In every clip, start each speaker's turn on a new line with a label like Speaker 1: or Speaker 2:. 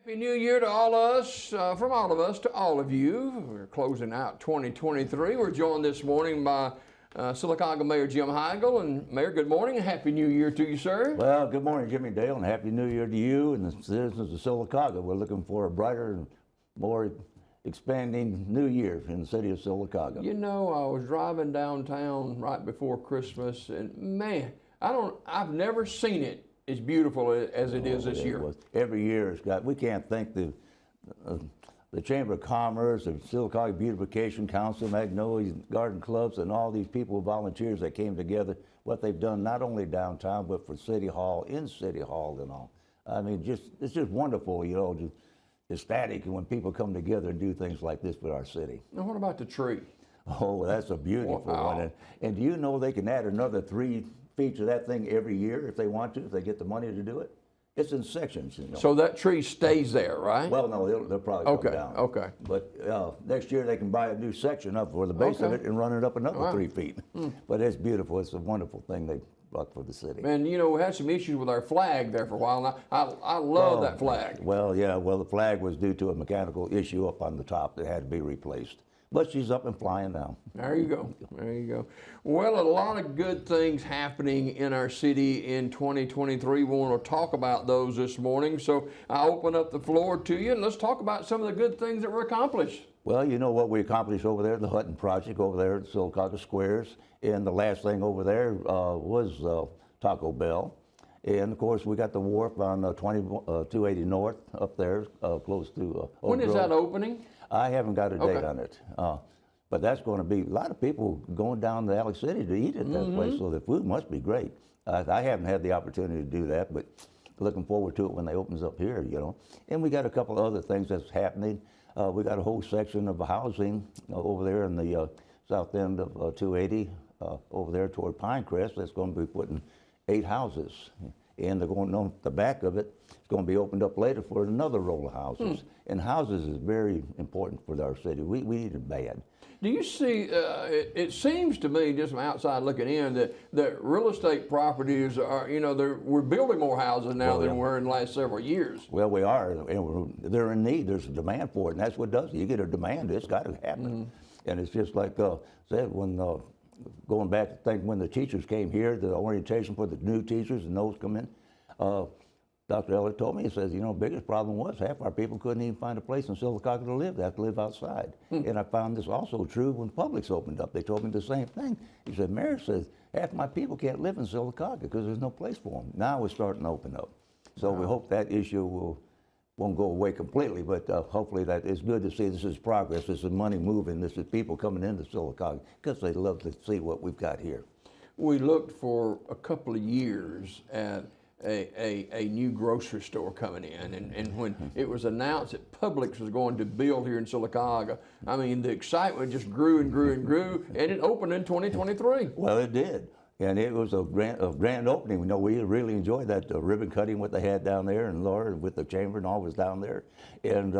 Speaker 1: Happy New Year to all of us, from all of us to all of you. We're closing out 2023. We're joined this morning by Sylacauga Mayor Jim Heigl. And Mayor, good morning and Happy New Year to you, sir.
Speaker 2: Well, good morning, Jimmy Dale, and Happy New Year to you and the citizens of Sylacauga. We're looking for a brighter and more expanding new year in the city of Sylacauga.
Speaker 1: You know, I was driving downtown right before Christmas, and man, I've never seen it as beautiful as it is this year.
Speaker 2: Every year it's got, we can't thank the Chamber of Commerce, the Sylacauga Beautification Council, Magnolia Garden Clubs, and all these people, volunteers that came together, what they've done not only downtown, but for City Hall, in City Hall and all. I mean, it's just wonderful, you know, just ecstatic when people come together and do things like this for our city.
Speaker 1: Now, what about the tree?
Speaker 2: Oh, that's a beautiful
Speaker 1: Wow.
Speaker 2: one. And do you know they can add another 3 feet to that thing every year if they want to, if they get the money to do it? It's in sections, you know.
Speaker 1: So that tree stays there, right?
Speaker 2: Well, no, they'll probably come down.
Speaker 1: Okay.
Speaker 2: But next year they can buy a new section up for the base of it and run it up another 3 feet. But it's beautiful. It's a wonderful thing they brought for the city.
Speaker 1: And you know, we had some issues with our flag there for a while. And I love that flag.
Speaker 2: Well, yeah, well, the flag was due to a mechanical issue up on the top that had to be replaced. But she's up and flying now.
Speaker 1: There you go. There you go. Well, a lot of good things happening in our city in 2023. We want to talk about those this morning. So I open up the floor to you, and let's talk about some of the good things that were accomplished.
Speaker 2: Well, you know what we accomplished over there, the Hutton Project over there at Sylacauga Squares. And the last thing over there was Taco Bell. And of course, we got the wharf on 280 North up there, close to Oak
Speaker 1: When is
Speaker 2: Grove.
Speaker 1: that opening?
Speaker 2: I haven't got a date on it. But that's going to be a lot of people going down to Alex City to eat at that place, so the food must be great. I haven't had the opportunity to do that, but looking forward to it when they opens up here, you know. And we got a couple of other things that's happening. We got a whole section of housing over there in the south end of 280, over there toward Pinecrest. That's going to be putting 8 houses. And they're going on the back of it. It's going to be opened up later for another row of houses. And houses is very important for our city. We need it bad.
Speaker 1: Do you see, it seems to me, just from outside looking in, that real estate properties are, you know, we're building more houses now than we were in the last several years.
Speaker 2: Well, we are, and they're in need. There's a demand for it, and that's what does it. You get a demand, it's got to happen. And it's just like said, when going back to think when the teachers came here, the orientation for the new teachers and those come in, Dr. Eller told me, he says, you know, the biggest problem was half our people couldn't even find a place in Sylacauga to live. They have to live outside. And I found this also true when Publix opened up. They told me the same thing. He said, Mayor says, half my people can't live in Sylacauga because there's no place for them. Now we're starting to open up. So we hope that issue won't go away completely, but hopefully that it's good to see this is progress. This is money moving. This is people coming into Sylacauga because they love to see what we've got here. We
Speaker 1: looked for a couple of years at a new grocery store coming in, and when it was announced that Publix was going to build here in Sylacauga, I mean, the excitement just grew and grew and grew, and it opened in 2023.
Speaker 2: Well, it did. And it was a grand opening. You know, we really enjoyed that ribbon cutting, what they had down there, and Laura with the chamber and all was down there. And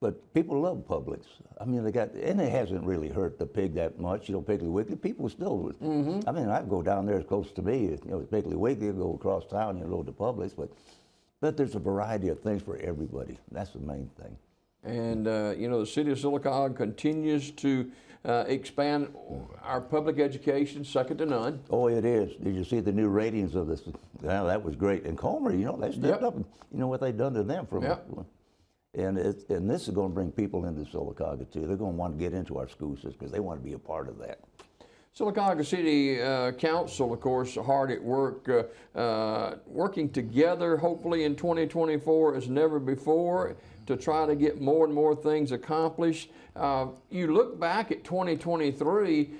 Speaker 2: but people love Publix. I mean, and it hasn't really hurt the pig that much. You know, Piggly Wiggly, people still. I mean, I go down there as close to me. You know, Piggly Wiggly, go across town, you know, to Publix. But there's a variety of things for everybody. That's the main thing.
Speaker 1: And you know, the city of Sylacauga continues to expand our public education, second to none.
Speaker 2: Oh, it is. Did you see the new ratings of this? Well, that was great. And Comer, you know, they stepped up. And you know what they've done to them from. And this is going to bring people into Sylacauga too. They're going to want to get into our school system because they want to be a part of that.
Speaker 1: Sylacauga City Council, of course, hard at work, working together, hopefully in 2024 as never before, to try to get more and more things accomplished. You look back at 2023,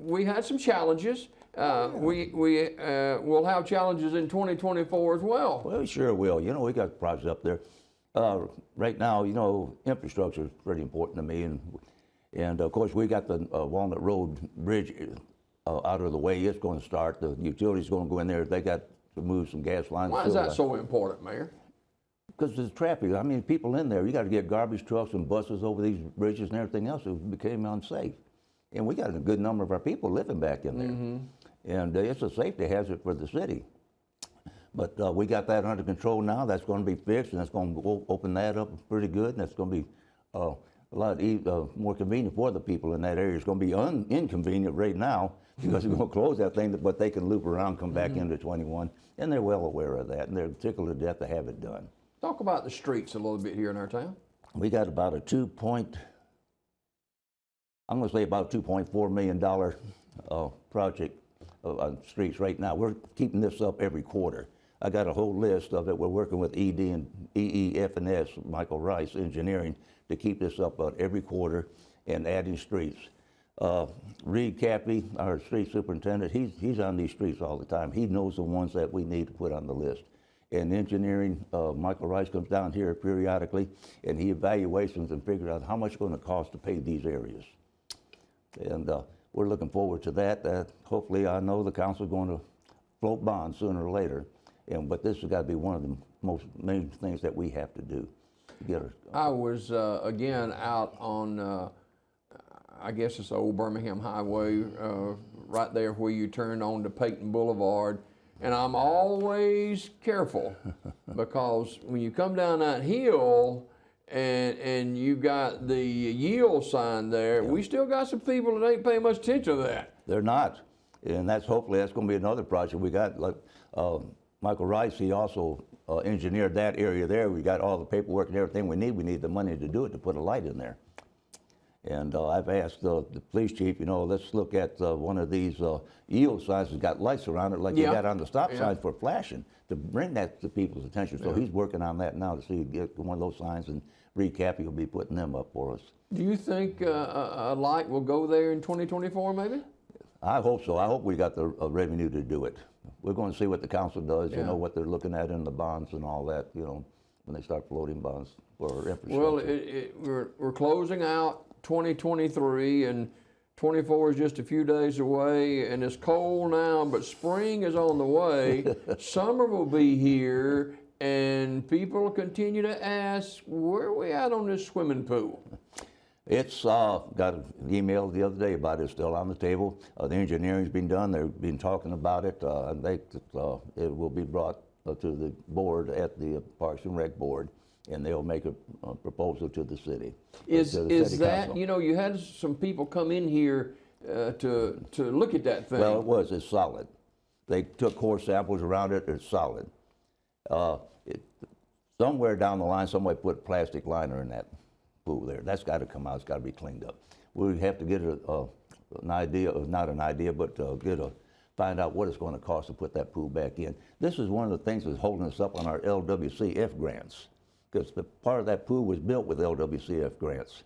Speaker 1: we had some challenges. We will have challenges in 2024 as well.
Speaker 2: Well, we sure will. You know, we got projects up there. Right now, you know, infrastructure is pretty important to me, and of course we got the Walnut Road Bridge out of the way. It's going to start. The utilities going to go in there. They got to move some gas lines.
Speaker 1: Why is that so important, Mayor?
Speaker 2: Because there's traffic. I mean, people in there. You got to get garbage trucks and buses over these bridges and everything else. It became unsafe, and we got a good number of our people living back in there, and it's a safety hazard for the city. But we got that under control now. That's going to be fixed, and that's going to open that up pretty good, and that's going to be a lot more convenient for the people in that area. It's going to be inconvenient right now because we're going to close that thing, but they can loop around, come back into 21, and they're well aware of that, and they're tickled to death to have it done.
Speaker 1: Talk about the streets a little bit here in our town.
Speaker 2: We got about a I'm going to say about $2.4 million project on streets right now. We're keeping this up every quarter. I got a whole list of it. We're working with ED and EEF&S, Michael Rice Engineering, to keep this up every quarter and adding streets. Reed Cappy, our street superintendent, he's on these streets all the time. He knows the ones that we need to put on the list. And engineering, Michael Rice comes down here periodically, and he evaluates them and figures out how much it's going to cost to pave these areas. And we're looking forward to that. Hopefully, I know the council's going to float bonds sooner or later. But this has got to be one of the most main things that we have to do.
Speaker 1: I was, again, out on, I guess it's the old Birmingham Highway, right there where you turn on to Peyton Boulevard. And I'm always careful because when you come down that hill and you got the yield sign there, we still got some people that ain't paying much attention to that.
Speaker 2: They're not. And hopefully that's going to be another project. We got, like, Michael Rice, he also engineered that area there. We got all the paperwork and everything we need. We need the money to do it, to put a light in there. And I've asked the police chief, let's look at one of these yield signs that's got lights around it like you got on the stop signs for flashing, to bring that to people's attention. So he's working on that now to see get one of those signs, and Reed Cappy will be putting them up for us.
Speaker 1: Do you think a light will go there in 2024 maybe?
Speaker 2: I hope so. I hope we got the revenue to do it. We're going to see what the council does, what they're looking at in the bonds and all that, when they start floating bonds for infrastructure.
Speaker 1: Well, we're closing out 2023, and 24 is just a few days away, and it's cold now, but spring is on the way. Summer will be here, and people continue to ask, where are we at on this swimming pool?
Speaker 2: It's got an email the other day about it, still on the table. The engineering's been done. They've been talking about it. It will be brought to the board at the Parks and Rec Board, and they'll make a proposal to the city.
Speaker 1: Is that, you had some people come in here to look at that thing.
Speaker 2: Well, it's solid. They took core samples around it. It's solid. Somewhere down the line, somebody put a plastic liner in that pool there. That's got to come out. It's got to be cleaned up. We have to get an idea, not an idea, but find out what it's going to cost to put that pool back in. This is one of the things that's holding us up on our LWCF grants, because the part of that pool was built with LWCF grants.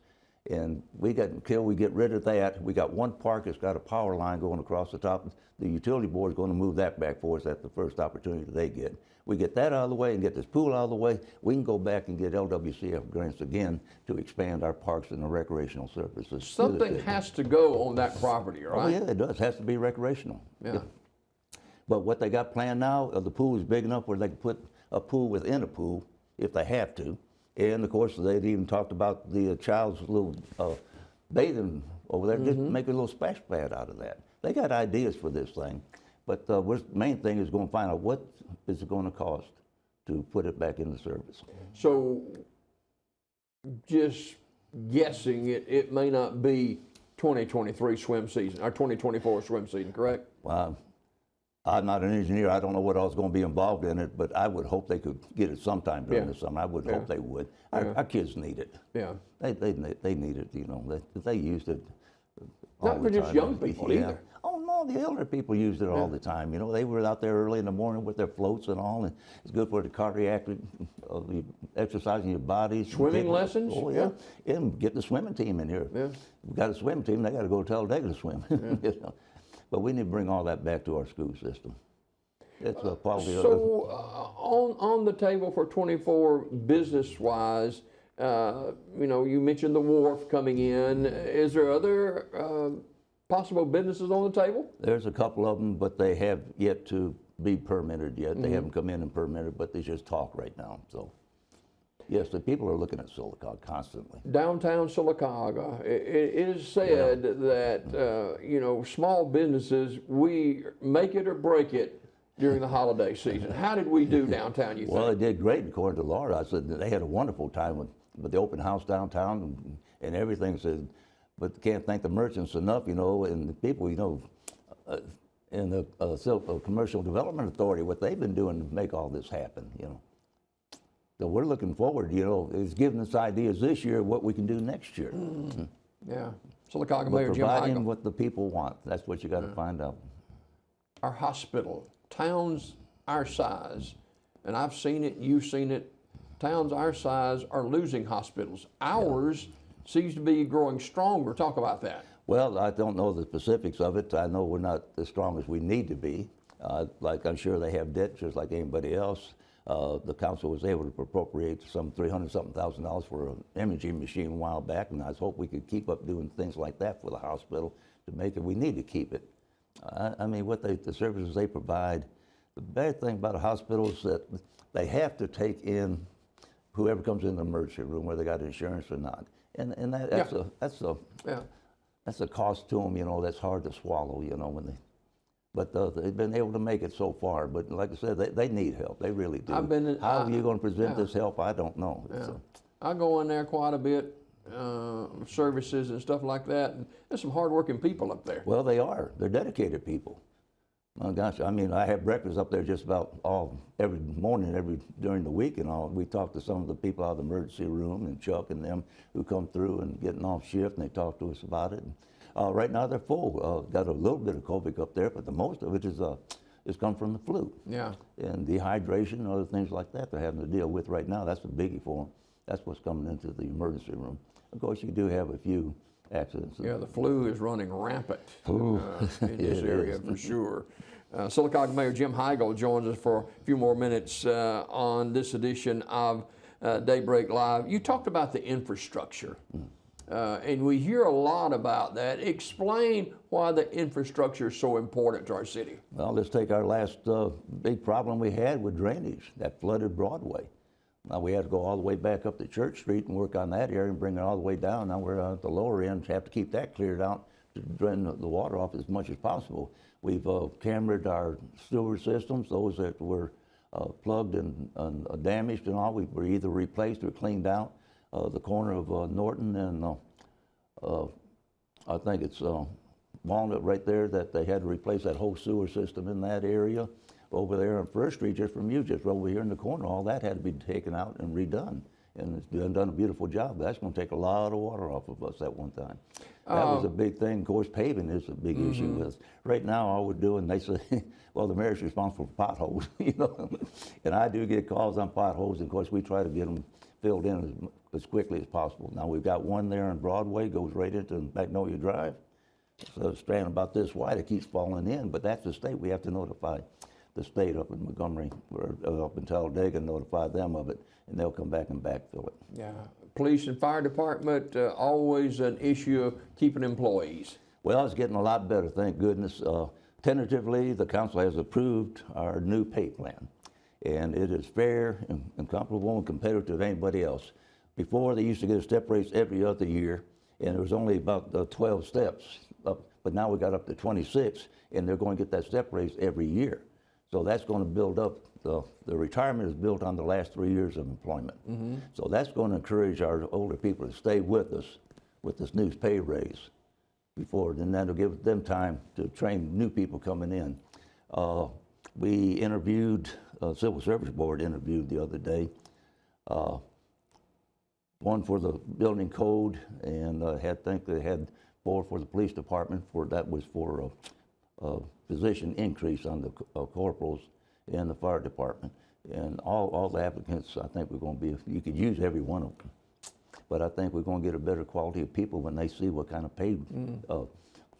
Speaker 2: And until we get rid of that, we got one park that's got a power line going across the top. The utility board is going to move that back for us at the first opportunity they get. We get that out of the way and get this pool out of the way, we can go back and get LWCF grants again to expand our parks and the recreational services.
Speaker 1: Something has to go on that property, right?
Speaker 2: Oh yeah, it does. It has to be recreational.
Speaker 1: Yeah.
Speaker 2: But what they got planned now, the pool is big enough where they can put a pool within a pool if they have to. And of course, they'd even talked about the child's little bathing over there, just make a little splash pad out of that. They got ideas for this thing. But the main thing is going to find out what is it going to cost to put it back into service.
Speaker 1: So, just guessing, it may not be 2023 swim season, or 2024 swim season, correct?
Speaker 2: Well, I'm not an engineer. I don't know what else is going to be involved in it, but I would hope they could get it sometime during the summer. I would hope they would. Our kids need it.
Speaker 1: Yeah.
Speaker 2: They need it, they used it all
Speaker 1: Not for
Speaker 2: the
Speaker 1: just
Speaker 2: time.
Speaker 1: young people either.
Speaker 2: Oh, no, the elder people used it all the time. They were out there early in the morning with their floats and all, and it's good for the cardiac, exercising your body.
Speaker 1: Swimming lessons?
Speaker 2: Oh, yeah. And get the swimming team in here.
Speaker 1: Yeah.
Speaker 2: We've got a swim team, they got to go tell Talladega to swim. But we need to bring all that back to our school system. It's probably
Speaker 1: on the table for 24 business-wise, you mentioned the wharf coming in. Is there other possible businesses on the table?
Speaker 2: There's a couple of them, but they have yet to be permitted yet. They haven't come in and permitted, but they just talk right now. So, yes, the people are looking at Sylacauga constantly.
Speaker 1: Downtown Sylacauga, it is said that, small businesses, we make it or break it during the holiday season. How did we do downtown, you
Speaker 2: Well,
Speaker 1: think?
Speaker 2: they did great, according to Laura. I said that they had a wonderful time with the open house downtown and everything. Said, but can't thank the merchants enough, and the people, and the Commercial Development Authority, what they've been doing to make all this happen, So we're looking forward, it's giving us ideas this year what we can do next year.
Speaker 1: Yeah. Sylacauga
Speaker 2: But
Speaker 1: Mayor Jim
Speaker 2: providing
Speaker 1: Heigl.
Speaker 2: what the people want, that's what you got to find out.
Speaker 1: Our hospital, towns our size, and I've seen it, you've seen it, towns our size are losing hospitals. Ours seems to be growing stronger. Talk about that.
Speaker 2: Well, I don't know the specifics of it. I know we're not as strong as we need to be. Like I'm sure they have debt just like anybody else. The council was able to appropriate some $300,000 for an imaging machine a while back, and I was hoping we could keep up doing things like that for the hospital to make it. We need to keep it. I mean, the services they provide. The bad thing about a hospital is that they have to take in whoever comes in the emergency room, whether they got insurance or not, and that's a cost to them. That's hard to swallow. When they. But they've been able to make it so far. But like I said, they need help. They really do. How are you going to present this help? I don't know.
Speaker 1: Yeah. I go in there quite a bit, services and stuff like that. And there's some hardworking people up there.
Speaker 2: Well, they are. They're dedicated people. Oh gosh, I mean, I have breakfast up there just about every morning, during the week and all. We talk to some of the people out of the emergency room and Chuck and them who come through and getting off shift, and they talk to us about it. Right now they're full. Got a little bit of COVID up there, but the most of it is come from the flu.
Speaker 1: Yeah.
Speaker 2: And dehydration and other things like that they're having to deal with right now. That's a biggie for them. That's what's coming into the emergency room. Of course, you do have a few accidents.
Speaker 1: Yeah, the flu is running rampant in this
Speaker 2: It
Speaker 1: area
Speaker 2: is.
Speaker 1: for sure. Sylacauga Mayor Jim Heigl joins us for a few more minutes on this edition of Daybreak Live. You talked about the infrastructure, and we hear a lot about that. Explain why the infrastructure is so important to our city.
Speaker 2: Well, let's take our last big problem we had with drainage, that flooded Broadway. Now we had to go all the way back up to Church Street and work on that area and bring it all the way down. Now we're at the lower end, have to keep that cleared out to drain the water off as much as possible. We've cambered our sewer systems, those that were plugged and damaged and all. We were either replaced or cleaned out. The corner of Norton and I think it's Walnut right there, that they had to replace that whole sewer system in that area. Over there on First Street, just over here in the corner, all that had to be taken out and redone. And it's done a beautiful job. That's going to take a lot of water off of us at one time. That was a big thing. Of course, paving is a big issue with us. Right now, all we're doing, they say, well, the mayor's responsible for potholes, And I do get calls on potholes, and of course, we try to get them filled in as quickly as possible. Now, we've got one there on Broadway, goes right into Magnolia Drive. So it's strand about this wide, it keeps falling in, but that's the state. We have to notify the state up in Montgomery or up in Talladega, notify them of it, and they'll come back and backfill it.
Speaker 1: Yeah, police and fire department, always an issue of keeping employees.
Speaker 2: Well, it's getting a lot better, thank goodness. Tentatively, the council has approved our new pay plan, and it is fair and comparable and competitive to anybody else. Before, they used to get a step raise every other year, and there was only about 12 steps up, but now we got up to 26, and they're going to get that step raise every year. So that's going to build up, the retirement is built on the last 3 years of employment. So that's going to encourage our older people to stay with us with this new pay raise before, and that'll give them time to train new people coming in. We interviewed, Civil Service Board interviewed the other day, one for the building code, and I think they had 4 for the police department. That was for position increase on the corporals in the fire department. And all the applicants, I think we're going to be, you could use every one of them. But I think we're going to get a better quality of people when they see what kind of pay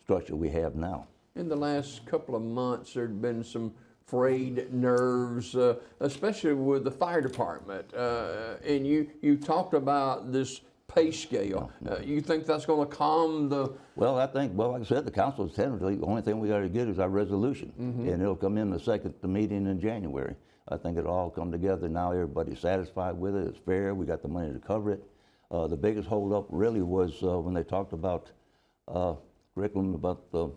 Speaker 2: structure we have now.
Speaker 1: In the last couple of months, there have been some frayed nerves, especially with the fire department. And you talked about this pay scale. You think that's going to calm the...
Speaker 2: Well, I think, like I said, the council is tentatively, the only thing we got to get is our resolution. And it'll come in the meeting in January. I think it'll all come together now. Everybody's satisfied with it. It's fair. We got the money to cover it. The biggest holdup really was when they talked about curriculum, about the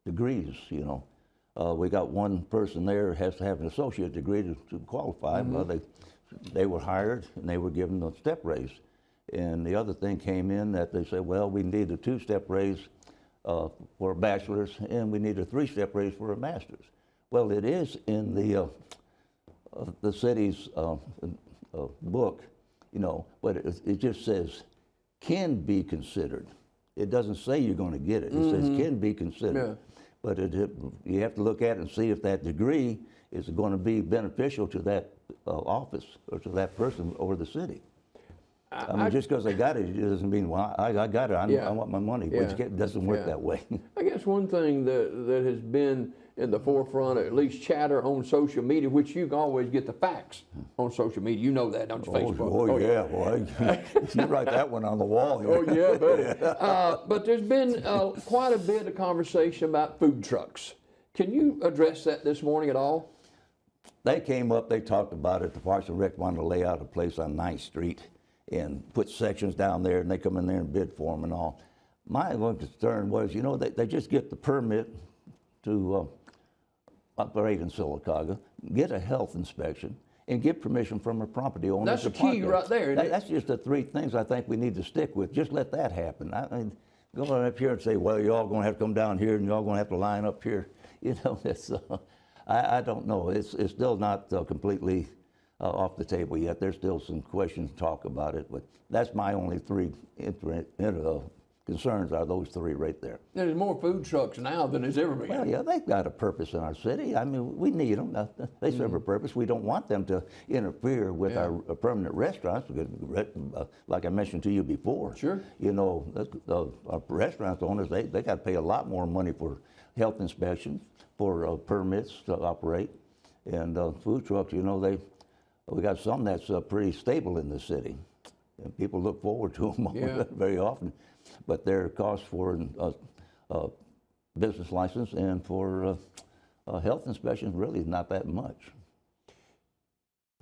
Speaker 2: degrees, We got one person there has to have an associate degree to qualify. Well, they were hired and they were given a step raise. And the other thing came in that they said, well, we need a 2-step raise for a bachelor's, and we need a 3-step raise for a master's. Well, it is in the city's book, you know, but it just says can be considered. It doesn't say you're going to get it. It says can be considered. Yeah. But you have to look at it and see if that degree is going to be beneficial to that office or to that person or the city. I mean, just because I got it doesn't mean, well, I got it, I want my money. Yeah. It doesn't work that way.
Speaker 1: I guess one thing that has been in the forefront, at least chatter on social media, which you can always get the facts on social media. You know that, don't you, Facebook?
Speaker 2: Oh yeah, boy. You write that one on the wall.
Speaker 1: Oh, yeah, buddy. But there's been quite a bit of conversation about food trucks. Can you address that this morning at all?
Speaker 2: They came up, they talked about it. The Parks and Rec wanted to lay out a place on 9th Street and put sections down there, and they come in there and bid for them and all. My one concern was, you know, they just get the permit to operate in Sylacauga, get a health inspection, and get permission from a property owner.
Speaker 1: That's the key right there.
Speaker 2: That's just the 3 things I think we need to stick with. Just let that happen. I mean, going up here and say, well, you're all going to have to come down here and you're all going to have to line up here. You know, it's, I don't know. It's still not completely off the table yet. There's still some questions to talk about it, but that's my only 3 concerns are those 3 right there.
Speaker 1: There's more food trucks now than there's ever been.
Speaker 2: Well, yeah, they've got a purpose in our city. I mean, we need them. They serve a purpose. We don't want them to interfere with our permanent restaurants because, like I mentioned to you before, you know, our restaurant owners, they got to pay a lot more money for health inspections, for permits to operate. And food trucks, you know, we got some that's pretty stable in the city. And people look forward to them very often. But their costs for business license and for health inspections really not that much.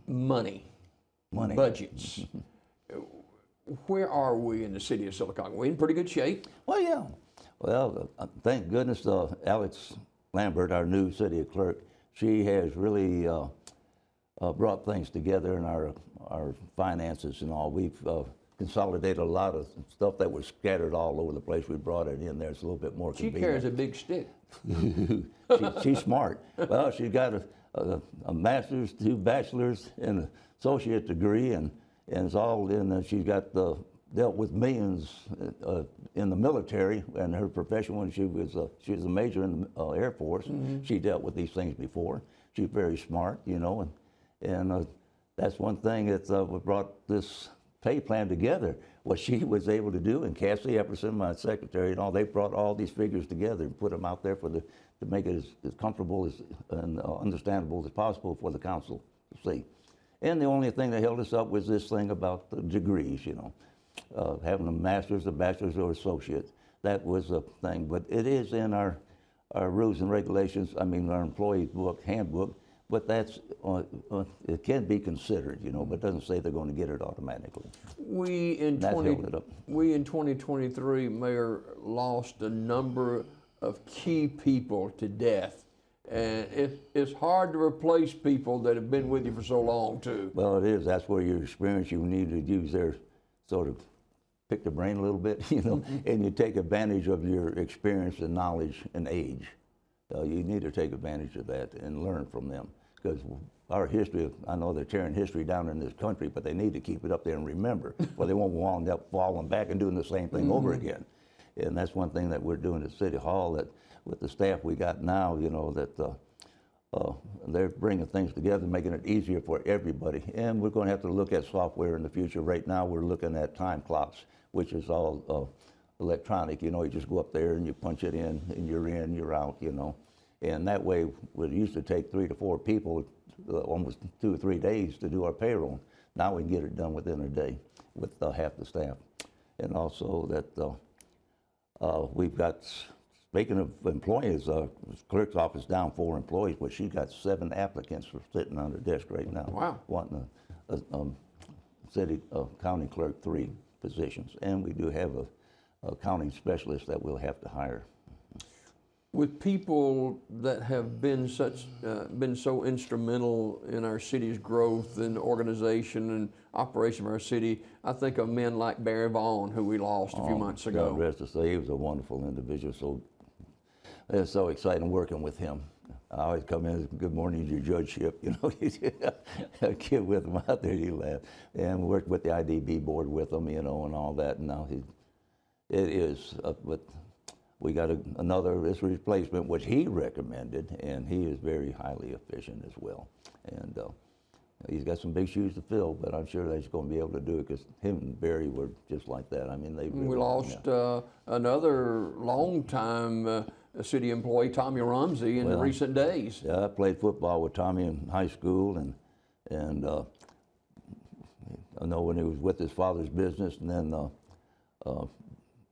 Speaker 1: Money. Budgets. Where are we in the city of Sylacauga? We're in pretty good shape.
Speaker 2: Well, yeah. Well, thank goodness Alex Lambert, our new city clerk, she has really brought things together in our finances and all. We've consolidated a lot of stuff that was scattered all over the place. We brought it in there. It's a little bit more convenient.
Speaker 1: She carries a big stick.
Speaker 2: She's smart. Well, she's got a master's, 2 bachelors, and an associate degree, and it's all in. She's got dealt with millions in the military, and her profession when she was a major in the Air Force. She dealt with these things before. She's very smart, you know, and that's one thing that brought this pay plan together. What she was able to do, and Cassie Epperson, my secretary, and all, they brought all these figures together and put them out there to make it as comfortable and understandable as possible for the council to see. And the only thing that held us up was this thing about the degrees, you know, having a master's, a bachelor's, or associate. That was a thing, but it is in our rules and regulations. I mean, our employee handbook. But that's it can be considered, you know, but it doesn't say they're going to get it automatically.
Speaker 1: We in 2023, Mayor, lost a number of key people to death, and it's hard to replace people that have been with you for so long, too.
Speaker 2: Well, it is. That's where your experience. You need to use their sort of pick the brain a little bit, you know, and you take advantage of your experience and knowledge and age. You need to take advantage of that and learn from them, because our history, I know they're tearing history down in this country, but they need to keep it up there and remember, or they won't wind up falling back and doing the same thing over again. And that's one thing that we're doing at City Hall, that with the staff we got now, you know, that they're bringing things together, making it easier for everybody. And we're going to have to look at software in the future. Right now, we're looking at time clocks, which is all electronic. You know, you just go up there and you punch it in, and you're out, you know. And that way, it used to take 3 to 4 people almost 2 or 3 days to do our payroll. Now we can get it done within a day with half the staff. And also that we've got, speaking of employees, clerk's office down 4 employees, but she's got 7 applicants sitting on her desk right now.
Speaker 1: Wow.
Speaker 2: Wanting a city county clerk 3 positions. And we do have a accounting specialist that we'll have to hire.
Speaker 1: With people that have been so instrumental in our city's growth and organization and operation of our city, I think of men like Barry Vaughn, who we lost a few months ago.
Speaker 2: God rest his soul. He was a wonderful individual. So it's so exciting working with him. I always come in, good morning, your judgeship. You know, a kid with him out there, he laughed. And we worked with the IDB board with him, you know, and all that. And now it is, but we got this replacement, which he recommended, and he is very highly efficient as well. And he's got some big shoes to fill, but I'm sure that he's going to be able to do it because him and Barry were just like that. I mean,
Speaker 1: we lost another long-time city employee, Tommy Rumsey, in recent days.
Speaker 2: Yeah, I played football with Tommy in high school, and I know when he was with his father's business, and then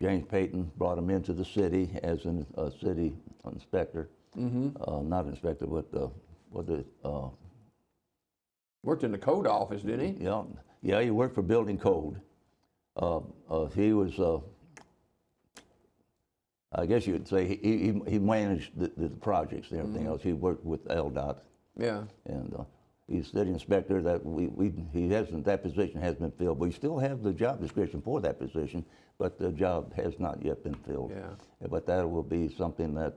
Speaker 2: James Payton brought him into the city as a city inspector. Not inspector, but
Speaker 1: worked in the code office, didn't he?
Speaker 2: Yeah, he worked for building code. He was, I guess you would say, he managed the projects and everything else. He worked with LDOT.
Speaker 1: Yeah.
Speaker 2: And he's city inspector. That that position has been filled, but we still have the job description for that position, but the job has not yet been filled.
Speaker 1: Yeah.
Speaker 2: But that will be something that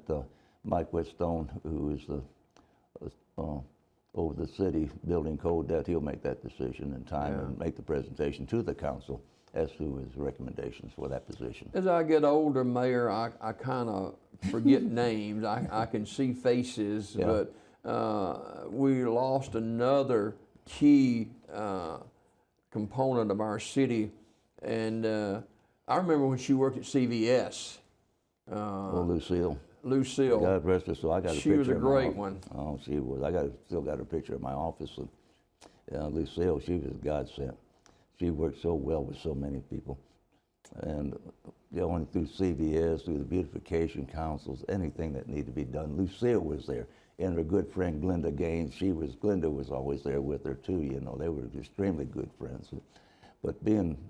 Speaker 2: Mike Whitstone, who is over the city building code, that he'll make that decision in time and make the presentation to the council as to his recommendations for that position.
Speaker 1: As I get older, Mayor, I kind of forget names. I can see faces, but we lost another key component of our city. And I remember when she worked at CVS.
Speaker 2: Lucille.
Speaker 1: Lucille.
Speaker 2: God rest her soul. I got a picture.
Speaker 1: She was a great one.
Speaker 2: Oh, she was. Still got a picture in my office. And Lucille, she was God sent. She worked so well with so many people. And going through CVS, through the beautification councils, anything that needed to be done, Lucille was there. And her good friend Glenda Gaines, Glenda was always there with her too, you know. They were extremely good friends. But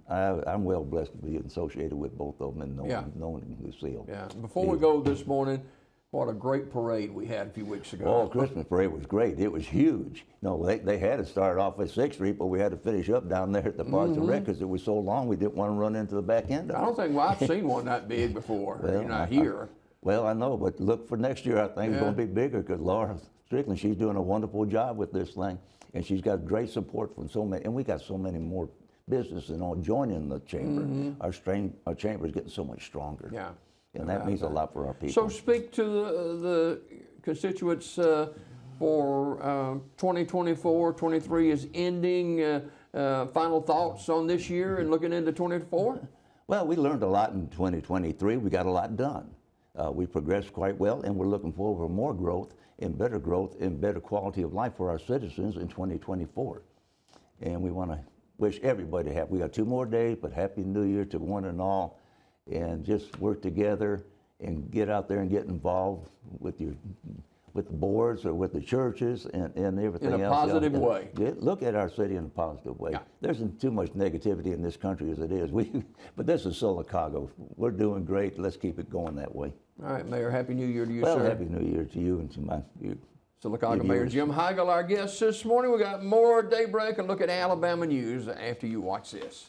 Speaker 2: I'm well blessed to be associated with both of them and knowing Lucille.
Speaker 1: Yeah. Before we go this morning, what a great parade we had a few weeks ago.
Speaker 2: Oh, Christmas parade was great. It was huge. No, they had to start off at 6th Street, but we had to finish up down there at the Parks and Rec because it was so long we didn't want to run into the back end of it.
Speaker 1: I don't think I've seen one that big before.
Speaker 2: Well,
Speaker 1: You're not here.
Speaker 2: Well, I know, but look for next year. I think it's going to be bigger because Laura Strickland, she's doing a wonderful job with this thing, and she's got great support from so many, and we got so many more businesses all joining the chamber. Our chamber is getting so much stronger.
Speaker 1: Yeah.
Speaker 2: And that means a lot for our people.
Speaker 1: So speak to the constituents for 2024, 23 is ending. Final thoughts on this year and looking into 24?
Speaker 2: Well, we learned a lot in 2023. We got a lot done. We progressed quite well, and we're looking forward to more growth and better quality of life for our citizens in 2024. And we want to wish everybody happy. We got 2 more days, but Happy New Year to one and all. And just work together and get out there and get involved with the boards or with the churches and everything else.
Speaker 1: In a positive way.
Speaker 2: Look at our city in a positive way.
Speaker 1: Yeah.
Speaker 2: There's too much negativity in this country as it is. But this is Sylacauga. We're doing great. Let's keep it going that way.
Speaker 1: All right, Mayor, Happy New Year to you,
Speaker 2: well,
Speaker 1: sir.
Speaker 2: Happy New Year to you and to you.
Speaker 1: Sylacauga Mayor Jim Heigl, our guest this morning. We got more Daybreak and look at Alabama news after you watch this.